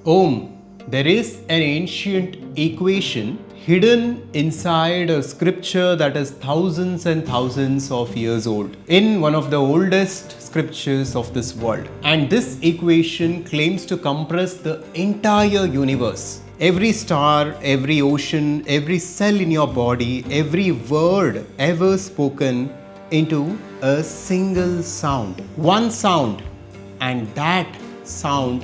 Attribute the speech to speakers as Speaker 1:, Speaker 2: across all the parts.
Speaker 1: Om. There is an ancient equation hidden inside a scripture that is thousands and thousands of years old in one of the oldest scriptures of this world. And this equation claims to compress the entire universe. Every star, every ocean, every cell in your body, every word ever spoken into a single sound. One sound, and that sound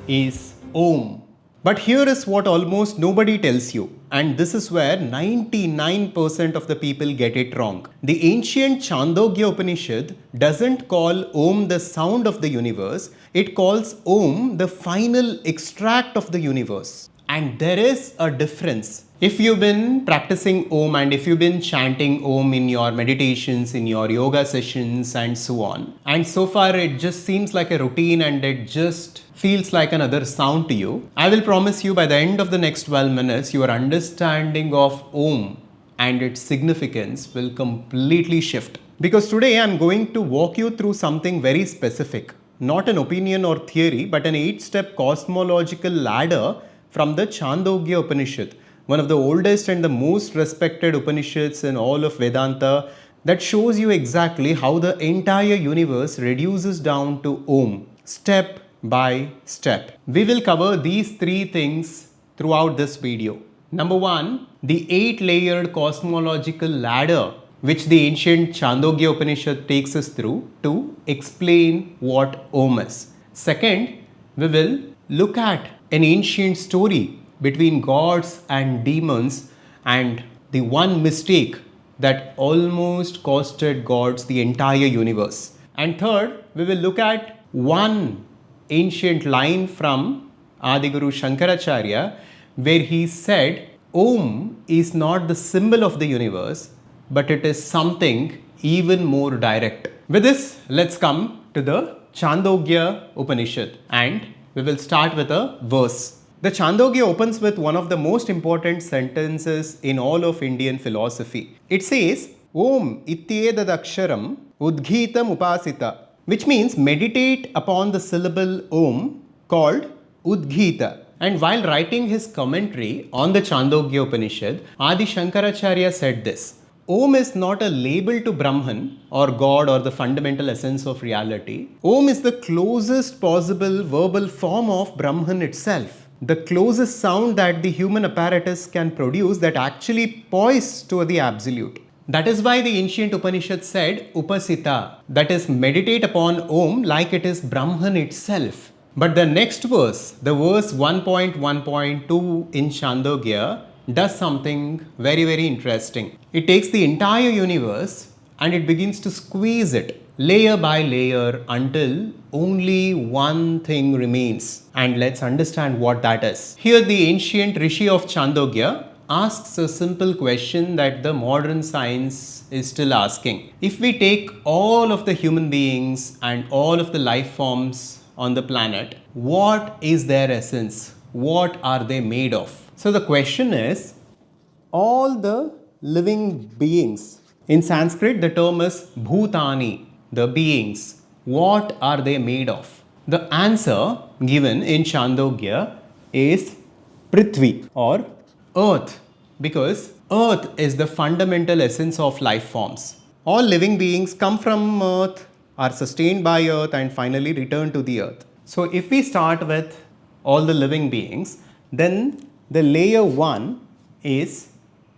Speaker 1: is Om. But here is what almost nobody tells you, and this is where 99% of the people get it wrong. The ancient Chandogya Upanishad doesn't call Om the sound of the universe, it calls Om the final extract of the universe. And there is a difference. If you've been practicing Om and if you've been chanting Om in your meditations, in your yoga sessions and so on, and so far it just seems like a routine and it just feels like another sound to you, I will promise you by the end of the next 12 minutes, your understanding of Om and its significance will completely shift. Because today I'm going to walk you through something very specific, not an opinion or theory, but an 8-step cosmological ladder from the Chandogya Upanishad, one of the oldest and the most respected Upanishads in all of Vedanta, that shows you exactly how the entire universe reduces down to Om, step by step. We will cover these three things throughout this video. Number one, the 8-layered cosmological ladder which the ancient Chandogya Upanishad takes us through to explain what Om is. Second, we will look at an ancient story between gods and demons and the one mistake that almost costed gods the entire universe. And third, we will look at one ancient line from Adiguru Shankaracharya where he said Om is not the symbol of the universe, but it is something even more direct. With this, let's come to the Chandogya Upanishad and we will start with a verse. The Chandogya opens with one of the most important sentences in all of Indian philosophy. It says, Om ityedadaksharam udghitam upasita, which means meditate upon the syllable Om called Udghita. And while writing his commentary on the Chandogya Upanishad, Adi Shankaracharya said this, Om is not a label to Brahman or God or the fundamental essence of reality. Om is the closest possible verbal form of Brahman itself. The closest sound that the human apparatus can produce that actually points to the absolute. That is why the ancient Upanishad said Upasita, that is meditate upon Om like it is Brahman itself. But the next verse, the verse 1.1.2 in Chandogya, does something very, very interesting. It takes the entire universe and it begins to squeeze it layer by layer until only one thing remains. And let's understand what that is. Here the ancient Rishi of Chandogya asks a simple question that the modern science is still asking. If we take all of the human beings and all of the life forms on the planet, what is their essence? What are they made of? So the question is, all the living beings, in Sanskrit the term is bhutani, the beings, what are they made of? The answer given in Chandogya is Prithvi or earth, because earth is the fundamental essence of life forms. All living beings come from earth, are sustained by earth and finally return to the earth. So if we start with all the living beings, then the layer 1 is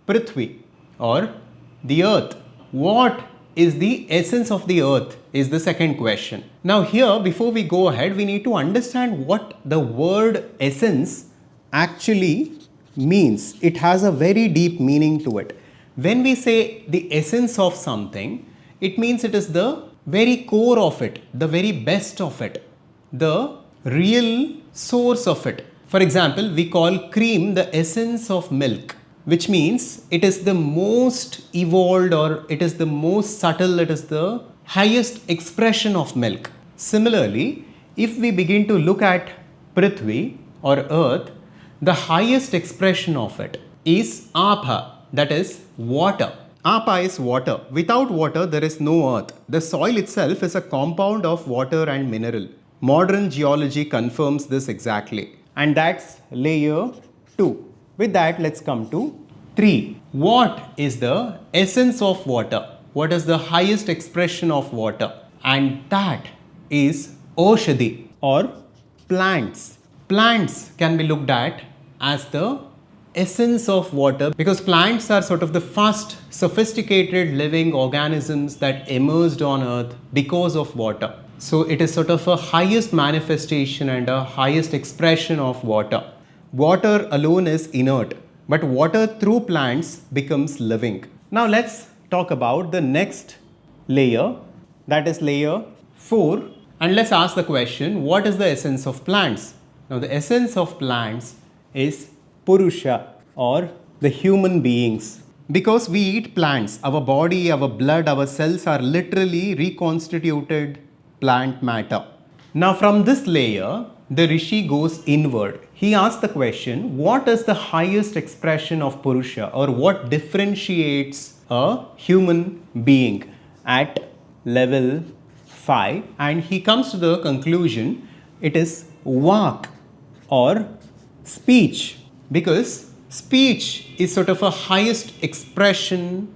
Speaker 1: Prithvi or the earth. What is the essence of the earth is the second question. Now here, before we go ahead, we need to understand what the word essence actually means. It has a very deep meaning to it. When we say the essence of something, it means it is the very core of it, the very best of it, the real source of it. For example, we call cream the essence of milk, which means it is the most evolved or it is the most subtle, it is the highest expression of milk. Similarly, if we begin to look at Prithvi or earth, the highest expression of it is Apha, that is water. Apa is water. Without water, there is no earth. The soil itself is a compound of water and mineral. Modern geology confirms this exactly. and that's layer 2. With that, let's come to 3. What is the essence of water? What is the highest expression of water? And that is Oshadi or plants. Plants can be looked at as the essence of water because plants are sort of the first sophisticated living organisms that emerged on earth because of water. So it is sort of a highest manifestation and a highest expression of water. Water alone is inert, but water through plants becomes living. Now let's talk about the next layer, that is layer 4, and let's ask the question, what is the essence of plants? Now the essence of plants is Purusha or the human beings. Because we eat plants, our body, our blood, our cells are literally reconstituted plant matter. Now from this layer, the Rishi goes inward. He asks the question, what is the highest expression of Purusha or what differentiates a human being at level 5? And he comes to the conclusion, it is Vak or speech, because speech is sort of a highest expression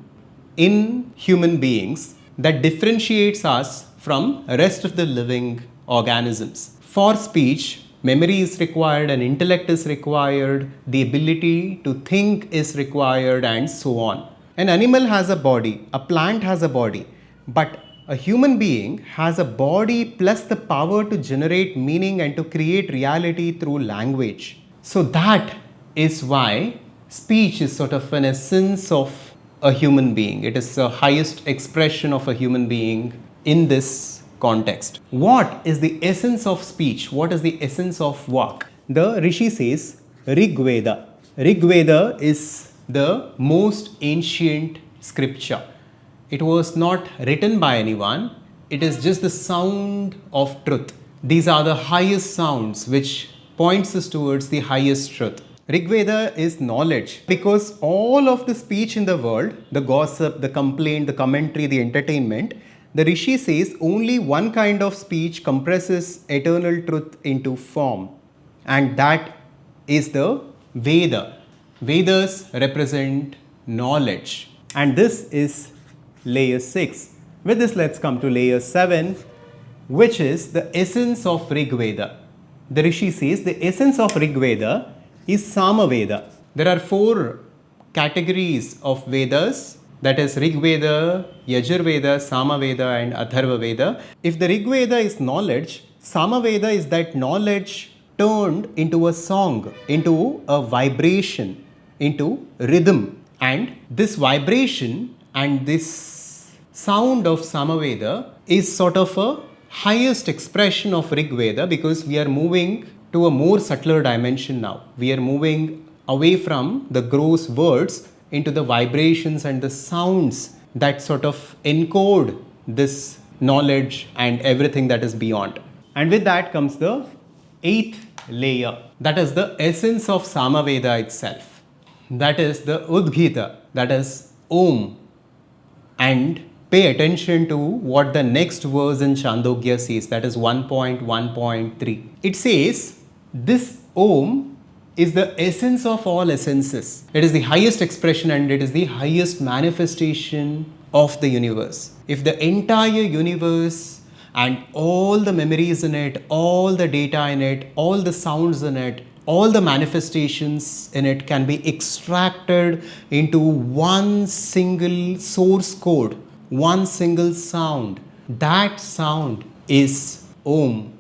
Speaker 1: in human beings that differentiates us from rest of the living organisms. For speech, memory is required and intellect is required, the ability to think is required and so on. An animal has a body, a plant has a body, but a human being has a body plus the power to generate meaning and to create reality through language. So that is why speech is sort of an essence of a human being. It is the highest expression of a human being in this context. What is the essence of speech? What is the essence of Vak? The Rishi says Rig Veda. Rig Veda is the most ancient scripture. It was not written by anyone. It is just the sound of truth. These are the highest sounds which points us towards the highest truth. Rig Veda is knowledge because all of the speech in the world, the gossip, the complaint, the commentary, the entertainment, the Rishi says only one kind of speech compresses eternal truth into form, and that is the Veda. Vedas represent knowledge, and this is layer 6. With this, let's come to layer 7, which is the essence of Rig Veda. The Rishi says the essence of Rig Veda is Samaveda. There are 4 categories of Vedas, that is Rig Veda, Yajur Veda, Samaveda and Atharva Veda. If the Rig Veda is knowledge, Samaveda is that knowledge turned into a song, into a vibration, into rhythm. And this vibration and this sound of Samaveda is sort of a highest expression of Rig Veda because we are moving to a more subtler dimension now. We are moving away from the gross words into the vibrations and the sounds that sort of encode this knowledge and everything that is beyond. And with that comes the 8th layer, that is the essence of Samaveda itself. That is the Adhvaitha, that is Om. And pay attention to what the next verse in Chandogya says, that is 1.1.3. It says, this Om is the essence of all essences. It is the highest expression and it is the highest manifestation of the universe. If the entire universe and all the memories in it, all the data in it, all the sounds in it, all the manifestations in it can be extracted into one single source code, one single sound. That sound is Om.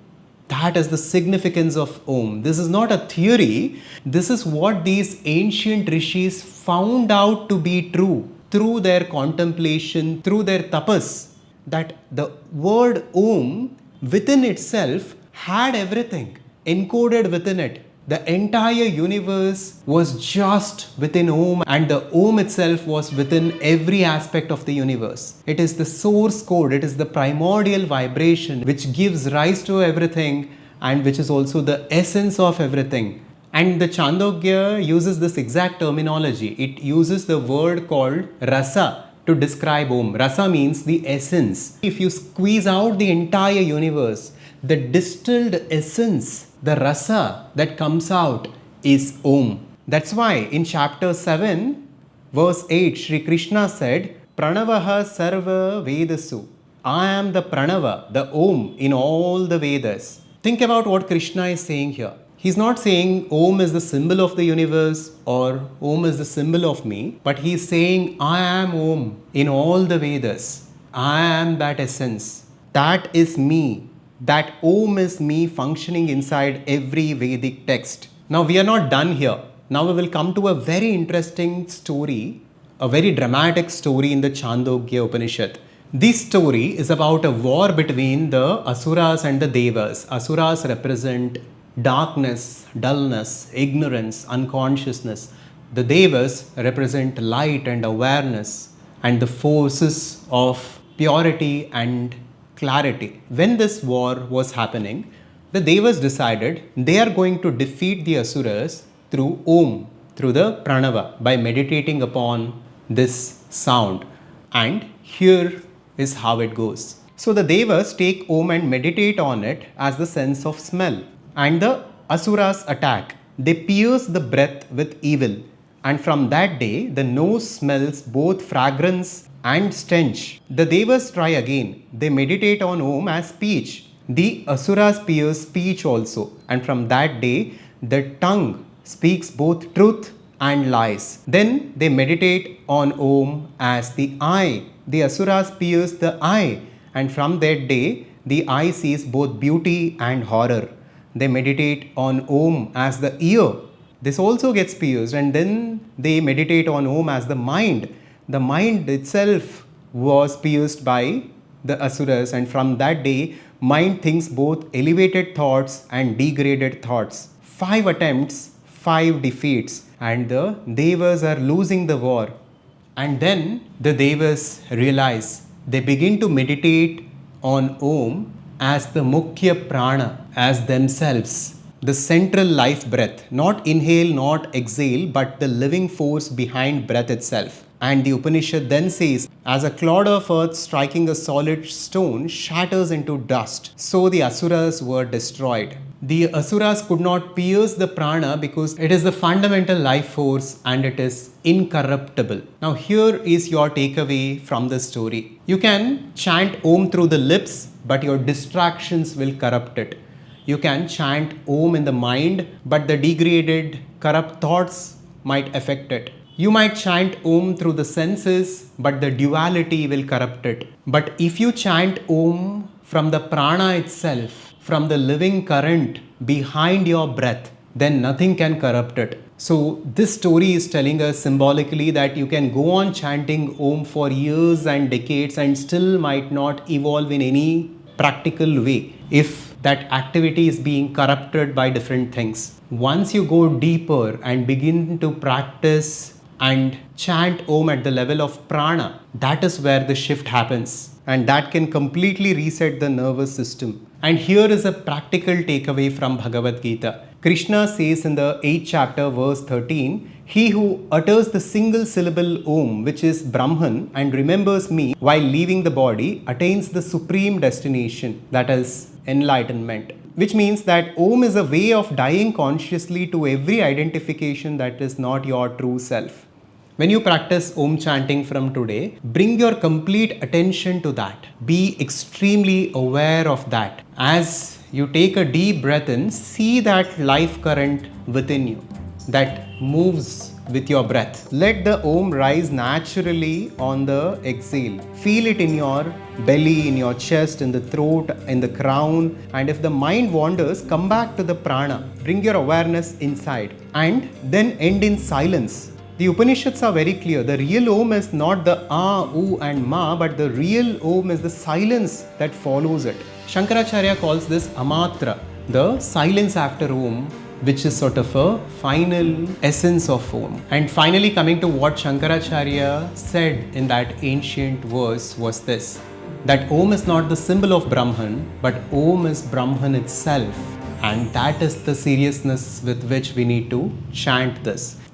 Speaker 1: That is the significance of Om. This is not a theory. This is what these ancient rishis found out to be true through their contemplation, through their tapas, that the word Om within itself had everything encoded within it. The entire universe was just within Om, and the Om itself was within every aspect of the universe. It is the source code, it is the primordial vibration which gives rise to everything and which is also the essence of everything. And the Chandogya uses this exact terminology. It uses the word called rasa to describe Om. Rasa means the essence. If you squeeze out the entire universe, the distilled essence, the rasa that comes out is Om. That's why in chapter 7, verse 8, Sri Krishna said, Pranavaha Sarva Vedasu. I am the Pranava, the Om in all the Vedas. Think about what Krishna is saying here. He's not saying Om is the symbol of the universe or Om is the symbol of me, but he's saying I am Om in all the Vedas. I am that essence. That is me. That Om is me functioning inside every Vedic text. Now we are not done here. Now we will come to a very interesting story, a very dramatic story in the Chandogya Upanishad. This story is about a war between the Asuras and the Devas. Asuras represent darkness, dullness, ignorance, unconsciousness. The Devas represent light and awareness and the forces of purity and clarity. When this war was happening, the Devas decided they are going to defeat the Asuras through Om, through the Pranava, by meditating upon this sound. And here is how it goes. So the Devas take Om and meditate on it as the sense of smell. And the Asuras attack. They pierce the breath with evil. And from that day, the nose smells both fragrance and stench. The Devas try again. They meditate on Om as speech. The Asuras pierce speech also. And from that day, the tongue speaks both truth and lies. Then they meditate on Om as the eye. The Asuras pierce the eye, and from that day, the eye sees both beauty and horror. They meditate on Om as the ear. This also gets pierced, and then they meditate on Om as the mind. The mind itself was pierced by the Asuras, and from that day, mind thinks both elevated thoughts and degraded thoughts. 5 attempts, 5 defeats, and the Devas are losing the war. And then the Devas realize, they begin to meditate on Om as the Mukhya Prana, as themselves, the central life breath, not inhale, not exhale, but the living force behind breath itself. And the Upanishad then says, as a clod of earth striking a solid stone shatters into dust, so the Asuras were destroyed. The Asuras could not pierce the prana because it is the fundamental life force and it is incorruptible. Now here is your takeaway from the story. You can chant Om through the lips, but your distractions will corrupt it. You can chant Om in the mind, but the degraded, corrupt thoughts might affect it. You might chant Om through the senses, but the duality will corrupt it. But if you chant Om from the prana itself, from the living current behind your breath, then nothing can corrupt it. So this story is telling us symbolically that you can go on chanting Om for years and decades and still might not evolve in any practical way if that activity is being corrupted by different things. Once you go deeper and begin to practice and chant Om at the level of prana, that is where the shift happens. And that can completely reset the nervous system. And here is a practical takeaway from Bhagavad Gita. Krishna says in the 8th chapter, verse 13, he who utters the single syllable Om, which is Brahman, and remembers me while leaving the body, attains the supreme destination, that is enlightenment. Which means that Om is a way of dying consciously to every identification that is not your true self. When you practice Om chanting from today, bring your complete attention to that. Be extremely aware of that. As you take a deep breath in, see that life current within you that moves with your breath. Let the Om rise naturally on the exhale. Feel it in your belly, in your chest, in the throat, in the crown. And if the mind wanders, come back to the prana. Bring your awareness inside and then end in silence. The Upanishads are very clear. The real Om is not the A, U and Ma, but the real Om is the silence that follows it. Shankaracharya calls this Amatra, the silence after Om, which is sort of a final essence of Om. And finally coming to what Shankaracharya said in that ancient verse was this, that Om is not the symbol of Brahman, but Om is Brahman itself. And that is the seriousness with which we need to chant this.